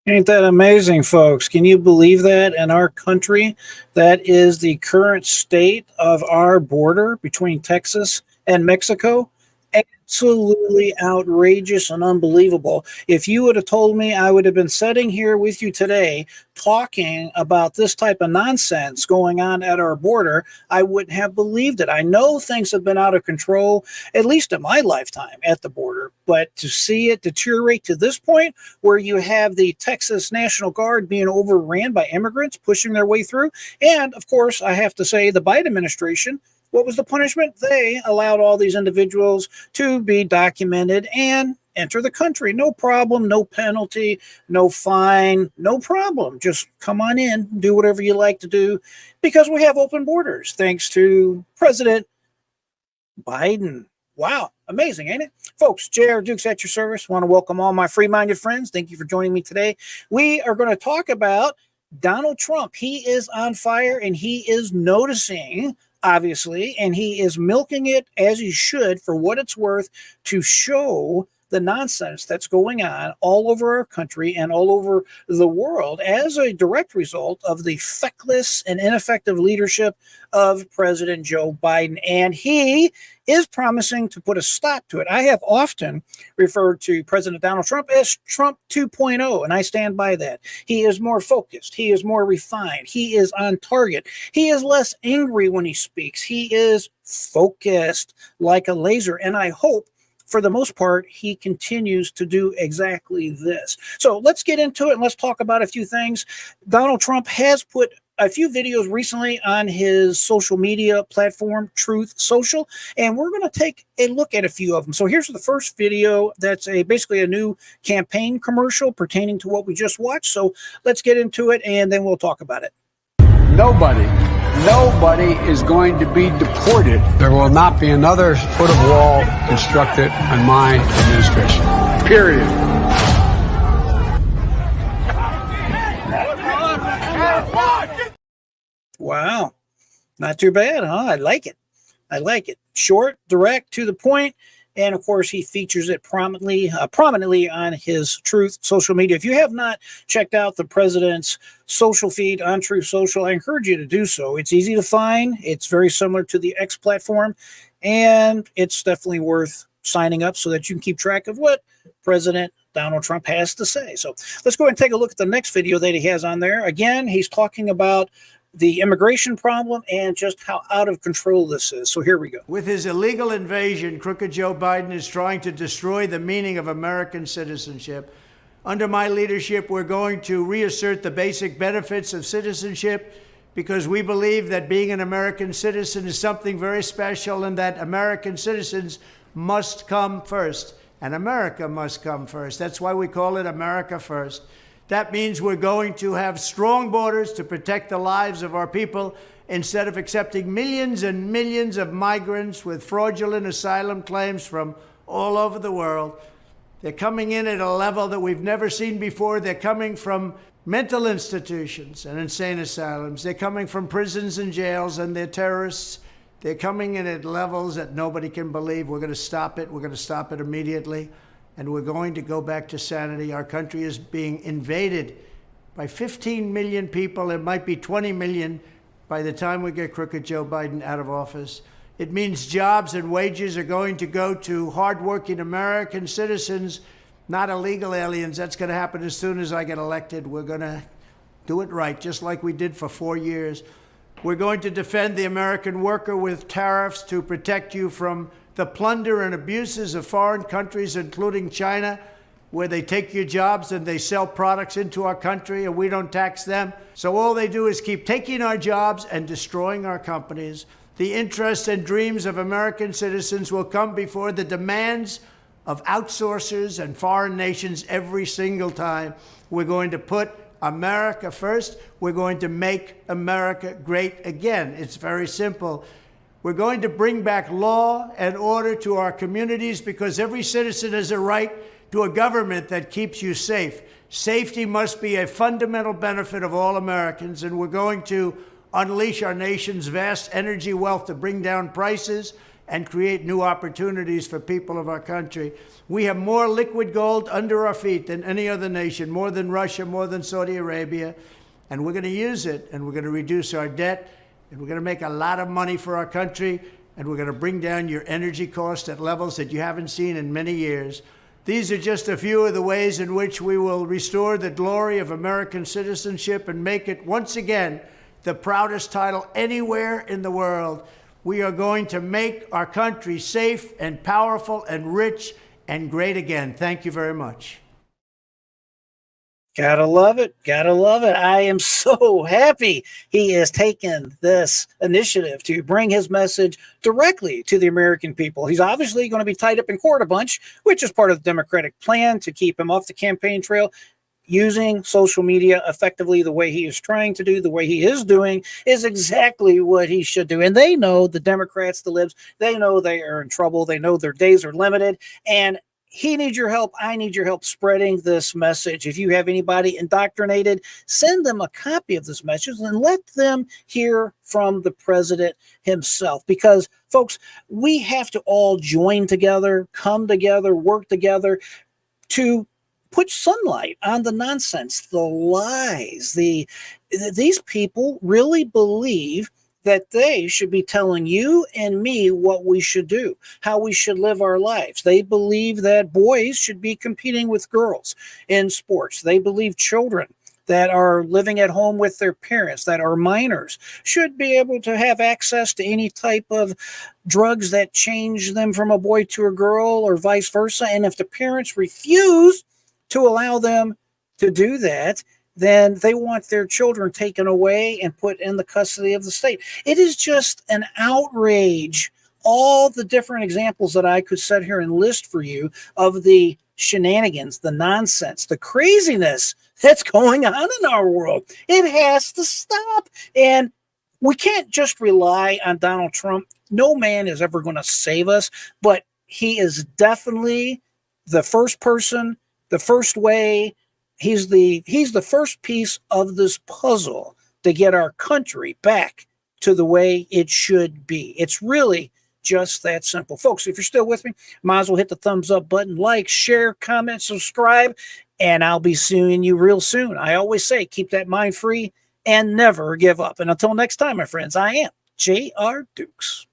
Ain't that amazing, folks? Can you believe that in our country? That is the current state of our border between Texas and Mexico. Absolutely outrageous and unbelievable. If you would have told me, I would have been sitting here with you today talking about this type of nonsense going on at our border, I wouldn't have believed it. I know things have been out of control, at least in my lifetime at the border, but to see it deteriorate to this point where you have the Texas National Guard being overran by immigrants pushing their way through, and of course, I have to say the Biden administration, what was the punishment? They allowed all these individuals to be documented and enter the country. No problem, no penalty, no fine, no problem. Just come on in, do whatever you like to do because we have open borders thanks to President Biden. Wow, amazing, ain't it? Folks, J.R. Dukes at your service. Want to welcome all my free-minded friends. Thank you for joining me today. We are going to talk about Donald Trump. He is on fire and he is noticing, obviously, and he is milking it as he should for what it's worth to show the nonsense that's going on all over our country and all over the world as a direct result of the feckless and ineffective leadership of President Joe Biden. And he is promising to put a stop to it. I have often referred to President Donald Trump as Trump 2.0, and I stand by that. He is more focused. He is more refined. He is on target. He is less angry when he speaks. He is focused like a laser, and I hope for the most part, he continues to do exactly this. So let's get into it and let's talk about a few things. Donald Trump has put a few videos recently on his social media platform, Truth Social, and we're going to take a look at a few of them. So here's the first video that's basically a new campaign commercial pertaining to what we just watched. So let's get into it and then we'll talk about it. Nobody is going to be deported. There will not be another foot of wall constructed on my administration. Period. Wow. Not too bad, huh? I like it. I like it. Short, direct, to the point. And of course, he features it prominently on his Truth social media. If you have not checked out the president's social feed on Truth Social, I encourage you to do so. It's easy to find. It's very similar to the X platform, and it's definitely worth signing up so that you can keep track of what President Donald Trump has to say. So let's go ahead and take a look at the next video that he has on there. Again, he's talking about the immigration problem and just how out of control this is. So here we go. With his illegal invasion, crooked Joe Biden is trying to destroy the meaning of American citizenship. Under my leadership, we're going to reassert the basic benefits of citizenship because we believe that being an American citizen is something very special and that American citizens must come first. And America must come first. That's why we call it America First. That means we're going to have strong borders to protect the lives of our people instead of accepting millions and millions of migrants with fraudulent asylum claims from all over the world. They're coming in at a level that we've never seen before. They're coming from mental institutions and insane asylums. They're coming from prisons and jails, and they're terrorists. They're coming in at levels that nobody can believe. We're going to stop it. We're going to stop it immediately. And we're going to go back to sanity. Our country is being invaded by 15 million people. It might be 20 million by the time we get crooked Joe Biden out of office. It means jobs and wages are going to go to hardworking American citizens, not illegal aliens. That's going to happen as soon as I get elected. We're going to Do it right, just like we did for 4 years. We're going to defend the American worker with tariffs to protect you from the plunder and abuses of foreign countries, including China, where they take your jobs and they sell products into our country and we don't tax them. So all they do is keep taking our jobs and destroying our companies. The interests and dreams of American citizens will come before the demands of outsourcers and foreign nations every single time. We're going to put America first. We're going to make America great again. It's very simple. We're going to bring back law and order to our communities because every citizen has a right to a government that keeps you safe. Safety must be a fundamental benefit of all Americans, and we're going to unleash our nation's vast energy wealth to bring down prices and create new opportunities for people of our country. We have more liquid gold under our feet than any other nation, more than Russia, more than Saudi Arabia, and we're going to use it, and we're going to reduce our debt, and we're going to make a lot of money for our country, and we're going to bring down your energy costs at levels that you haven't seen in many years. These are just a few of the ways in which we will restore the glory of American citizenship and make it once again the proudest title anywhere in the world. We are going to make our country safe and powerful and rich and great again. Thank you very much. Gotta love it. Gotta love it. I am so happy he has taken this initiative to bring his message directly to the American people. He's obviously going to be tied up in court a bunch, which is part of the Democratic plan to keep him off the campaign trail. Using social media effectively the way he is trying to do, the way he is doing, is exactly what he should do. And they know, the Democrats, the libs, they know they are in trouble. They know their days are limited. And he needs your help. I need your help spreading this message. If you have anybody indoctrinated, send them a copy of this message and let them hear from the president himself. Because, folks, we have to all join together, come together, work together to put sunlight on the nonsense, the lies. These people really believe that they should be telling you and me what we should do, how we should live our lives. They believe that boys should be competing with girls in sports. They believe children that are living at home with their parents, that are minors, should be able to have access to any type of drugs that change them from a boy to a girl or vice versa. And if the parents refuse to allow them to do that, then they want their children taken away and put in the custody of the state. It is just an outrage. All the different examples that I could sit here and list for you of the shenanigans, the nonsense, the craziness that's going on in our world. It has to stop. And we can't just rely on Donald Trump. No man is ever going to save us, but he is definitely the first person, the first way. He's the first piece of this puzzle to get our country back to the way it should be. It's really just that simple. Folks, if you're still with me, might as well hit the thumbs up button, like, share, comment, subscribe, and I'll be seeing you real soon. I always say, keep that mind free and never give up. And until next time, my friends, I am J.R. Dukes.